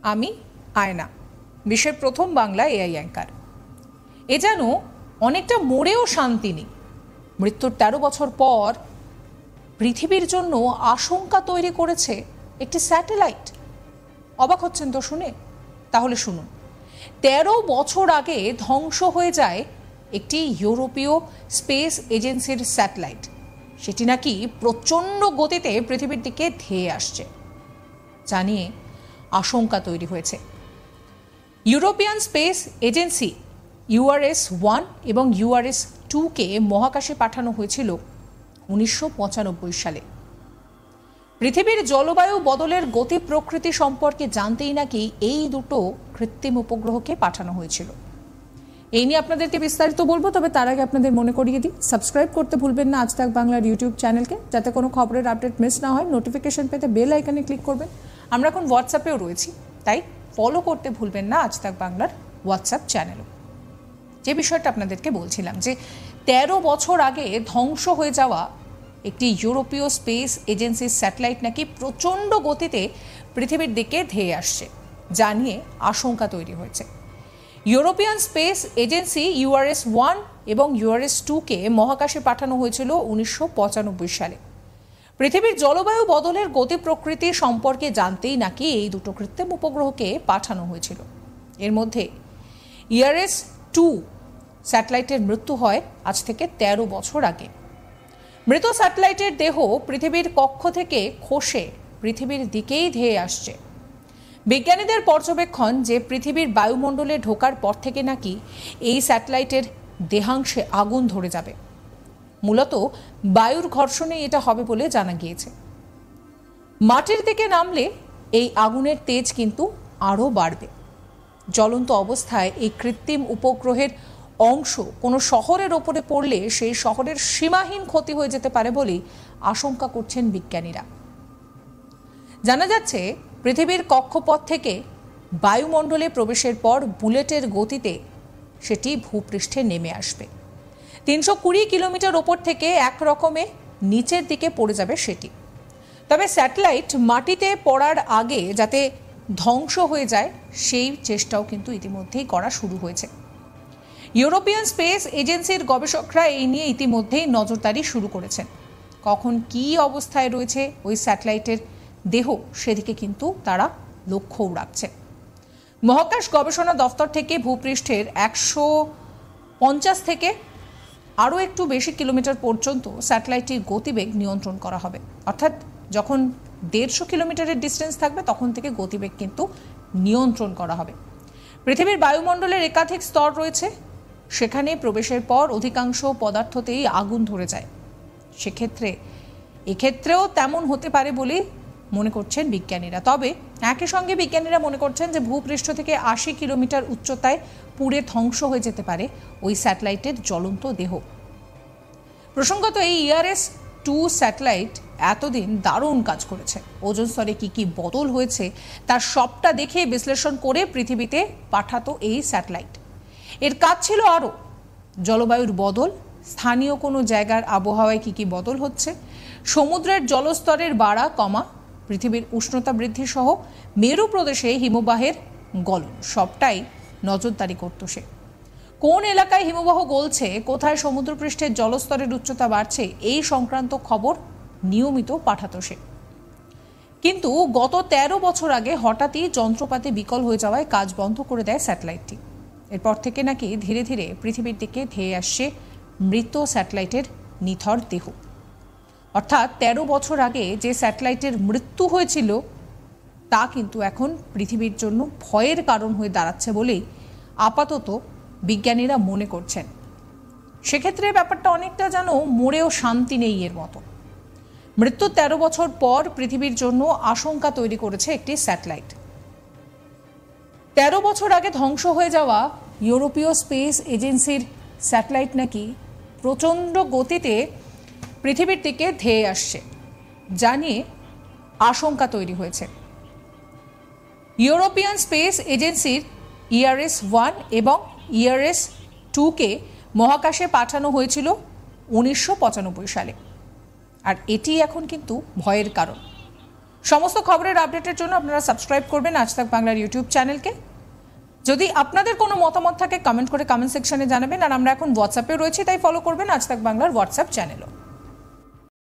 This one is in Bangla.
আমি আয়না, বিশ্বের প্রথম বাংলা এআই অ্যাঙ্কার। এ যেন অনেকটা মরেও শান্তি নেই। মৃত্যুর ১৩ বছর পর পৃথিবীর জন্য আশঙ্কা তৈরি করেছে একটি স্যাটেলাইট। অবাক হচ্ছেন তো শুনে? তাহলে শুনুন। ১৩ বছর আগে ধ্বংস হয়ে যায় একটি ইউরোপীয় স্পেস এজেন্সির স্যাটেলাইট। সেটি নাকি প্রচণ্ড গতিতে পৃথিবীর দিকে ধেয়ে আসছে, জানিয়ে আশঙ্কা তৈরি হয়েছে। ইউরোপিয়ান স্পেস এজেন্সি URS-1 এবং URS-2কে মহাকাশে পাঠানো হয়েছিল ১৯৯৫ সালে। পৃথিবীর জলবায়ু বদলের গতি প্রকৃতি সম্পর্কে জানতেই নাকি এই দুটো কৃত্রিম উপগ্রহকে পাঠানো হয়েছিল। এই নিয়ে আপনাদেরকে বিস্তারিত বলবো, তবে তার আগে আপনাদের মনে করিয়ে দিই, সাবস্ক্রাইব করতে ভুলবেন না আজ তাক বাংলার ইউটিউব চ্যানেলকে, যাতে কোনো খবরের আপডেট মিস না হয়। নোটিফিকেশন পেতে বেল আইকনে ক্লিক করবেন। আমরা এখন হোয়াটসঅ্যাপেও রয়েছি, তাই ফলো করতে ভুলবেন না আজ তাক বাংলার হোয়াটসঅ্যাপ চ্যানেলও। যে বিষয়টা আপনাদেরকে বলছিলাম, যে ১৩ বছর আগে ধ্বংস হয়ে যাওয়া একটি ইউরোপীয় স্পেস এজেন্সির স্যাটেলাইট নাকি প্রচণ্ড গতিতে পৃথিবীর দিকে ধেয়ে আসছে, জানিয়ে আশঙ্কা তৈরি হয়েছে। ইউরোপিয়ান স্পেস এজেন্সি URS-1 এবং URS-2কে মহাকাশে পাঠানো হয়েছিল ১৯৯৫ সালে। পৃথিবীর জলবায়ু বদলের গতি প্রকৃতি সম্পর্কে জানতেই নাকি এই দুটো কৃত্রিম উপগ্রহকে পাঠানো হয়েছিল। এর মধ্যে URS-2 স্যাটেলাইটের মৃত্যু হয় আজ থেকে ১৩ বছর আগে। মৃত স্যাটেলাইটের দেহ পৃথিবীর কক্ষ থেকে খসে পৃথিবীর দিকেই ধেয়ে আসছে। বিজ্ঞানীদের পর্যবেক্ষণ যে পৃথিবীর বায়ুমণ্ডলে ঢোকার পর থেকে নাকি এই স্যাটেলাইটের দেহাংশে আগুন ধরে যাবে। মূলত বায়ুর ঘর্ষণে এটা হবে বলে জানা গিয়েছে। মাটির দিকে নামলে এই আগুনের তেজ কিন্তু আরও বাড়বে। জ্বলন্ত অবস্থায় এই কৃত্রিম উপগ্রহের অংশ কোনো শহরের ওপরে পড়লে সেই শহরের সীমাহীন ক্ষতি হয়ে যেতে পারে বলেই আশঙ্কা করছেন বিজ্ঞানীরা। জানা যাচ্ছে, পৃথিবীর কক্ষপথ থেকে বায়ুমণ্ডলে প্রবেশের পর বুলেটের গতিতে সেটি ভূপৃষ্ঠে নেমে আসবে। ৩২০ কিলোমিটার ওপর থেকে একরকমে নিচের দিকে পড়ে যাবে সেটি। তবে স্যাটেলাইট মাটিতে পড়ার আগে যাতে ধ্বংস হয়ে যায় সেই চেষ্টাও কিন্তু ইতিমধ্যেই করা শুরু হয়েছে। ইউরোপিয়ান স্পেস এজেন্সির গবেষকরা এই নিয়ে ইতিমধ্যেই নজরদারি শুরু করেছেন। কখন কী অবস্থায় রয়েছে ওই স্যাটেলাইটের দেহ, সেদিকে কিন্তু তারা লক্ষ্যও রাখছে। মহাকাশ গবেষণা দফতর থেকে ভূপৃষ্ঠের ১৫০ থেকে আরও একটু বেশি কিলোমিটার পর্যন্ত স্যাটেলাইটটির গতিবেগ নিয়ন্ত্রণ করা হবে। অর্থাৎ যখন ১৫০ কিলোমিটারের ডিস্টেন্স থাকবে তখন থেকে গতিবেগ কিন্তু নিয়ন্ত্রণ করা হবে। পৃথিবীর বায়ুমণ্ডলের একাধিক স্তর রয়েছে, সেখানে প্রবেশের পর অধিকাংশ পদার্থতেই আগুন ধরে যায়। এক্ষেত্রেও তেমন হতে পারে বলে মনে করছেন বিজ্ঞানীরা। তবে একই সঙ্গে বিজ্ঞানীরা মনে করছেন যে ভূপৃষ্ঠ থেকে ৮০ কিলোমিটার উচ্চতায় পুড়ে ধ্বংস হয়ে যেতে পারে ওই স্যাটেলাইটের জ্বলন্ত দেহ। প্রসঙ্গত, এই URS-2 স্যাটেলাইট এতদিন দারুণ কাজ করেছে। ওজোন স্তরে কি কি বদল হয়েছে তার সবটা দেখে বিশ্লেষণ করে পৃথিবীতে পাঠাতো এই স্যাটেলাইট। এর কাজ ছিল আরও জলবায়ুর বদল, স্থানীয় কোনো জায়গার আবহাওয়ায় কি কি বদল হচ্ছে, সমুদ্রের জলস্তরের বাড়া কমা, পৃথিবীর উষ্ণতা বৃদ্ধি সহ মেরু প্রদেশে হিমবাহের গলন, সবটাই নজরদারি করত সে। কোন এলাকায় হিমবাহ গলছে, কোথায় সমুদ্রপৃষ্ঠের জলস্তরের উচ্চতা বাড়ছে, এই সংক্রান্ত খবর নিয়মিত পাঠাতো সে। কিন্তু গত ১৩ বছর আগে হঠাৎই যন্ত্রপাতি বিকল হয়ে যাওয়ায় কাজ বন্ধ করে দেয় স্যাটেলাইটটি। এরপর থেকে নাকি ধীরে ধীরে পৃথিবীর দিকে ধেয়ে আসছে মৃত স্যাটেলাইটের নিথর দেহ। অর্থাৎ ১৩ বছর আগে যে স্যাটেলাইটের মৃত্যু হয়েছিল তা কিন্তু এখন পৃথিবীর জন্য ভয়ের কারণ হয়ে দাঁড়াচ্ছে বলেই আপাতত বিজ্ঞানীরা মনে করছেন। সেক্ষেত্রে ব্যাপারটা অনেকটা যেন মরেও শান্তি নেই এর মতো। মৃত্যুর ১৩ বছর পর পৃথিবীর জন্য আশঙ্কা তৈরি করেছে একটি স্যাটেলাইট। ১৩ বছর আগে ধ্বংস হয়ে যাওয়া ইউরোপীয় স্পেস এজেন্সির স্যাটেলাইট নাকি প্রচণ্ড গতিতে পৃথিবীর দিকে ধেয়ে আসছে, জানিয়ে আশঙ্কা তৈরি হয়েছে। ইউরোপিয়ান স্পেস এজেন্সির URS-1 এবং URS-2কে মহাকাশে পাঠানো হয়েছিল ১৯৯৫ সালে। আর এটি এখন কিন্তু ভয়ের কারণ। সমস্ত খবরের আপডেটের জন্য আপনারা সাবস্ক্রাইব করবেন আজ তাক বাংলার ইউটিউব চ্যানেলকে। যদি আপনাদের কোনো মতামত থাকে কমেন্ট করে কমেন্ট সেকশনে জানাবেন। আর আমরা এখন হোয়াটসঅ্যাপে রয়েছি, তাই ফলো করবেন আজ তাক বাংলার হোয়াটসঅ্যাপ চ্যানেলও।